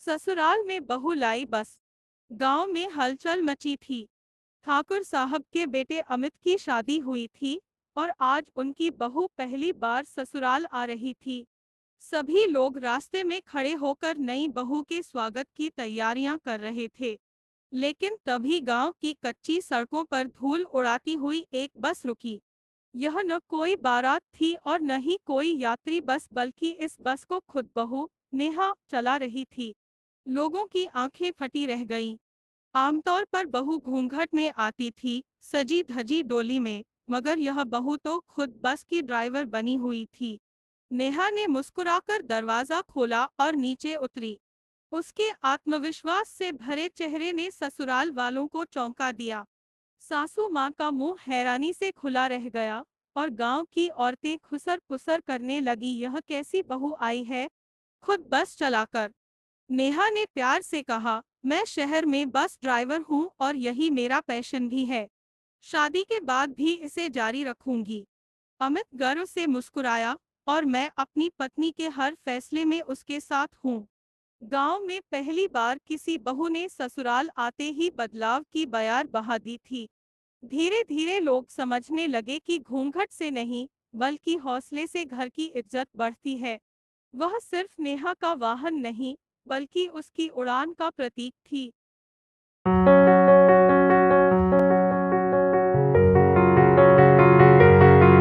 ससुराल में बहू लाई बस। गांव में हलचल मची थी। ठाकुर साहब के बेटे अमित की शादी हुई थी और आज उनकी बहू पहली बार ससुराल आ रही थी। सभी लोग रास्ते में खड़े होकर नई बहू के स्वागत की तैयारियां कर रहे थे। लेकिन तभी गांव की कच्ची सड़कों पर धूल उड़ाती हुई एक बस रुकी। यह न कोई बारात थी और न ही कोई यात्री बस, बल्कि इस बस को खुद बहू नेहा चला रही थी। लोगों की आंखें फटी रह गईं। आमतौर पर बहू घूंघट में आती थी, सजी धजी डोली में, मगर यह बहू तो खुद बस की ड्राइवर बनी हुई थी। नेहा ने मुस्कुराकर दरवाजा खोला और नीचे उतरी। उसके आत्मविश्वास से भरे चेहरे ने ससुराल वालों को चौंका दिया। सासू माँ का मुंह हैरानी से खुला रह गया और गांव की औरतें खुसर पुसर करने लगी, यह कैसी बहू आई है, खुद बस चलाकर। नेहा ने प्यार से कहा, मैं शहर में बस ड्राइवर हूँ और यही मेरा पैशन भी है। शादी के बाद भी इसे जारी रखूंगी। अमित गर्व से मुस्कुराया, और मैं अपनी पत्नी के हर फैसले में उसके साथ हूँ। गांव में पहली बार किसी बहू ने ससुराल आते ही बदलाव की बयार बहा दी थी। धीरे धीरे लोग समझने लगे कि घूंघट से नहीं, बल्कि हौसले से घर की इज्जत बढ़ती है। वह सिर्फ नेहा का वाहन नहीं, बल्कि उसकी उड़ान का प्रतीक थी।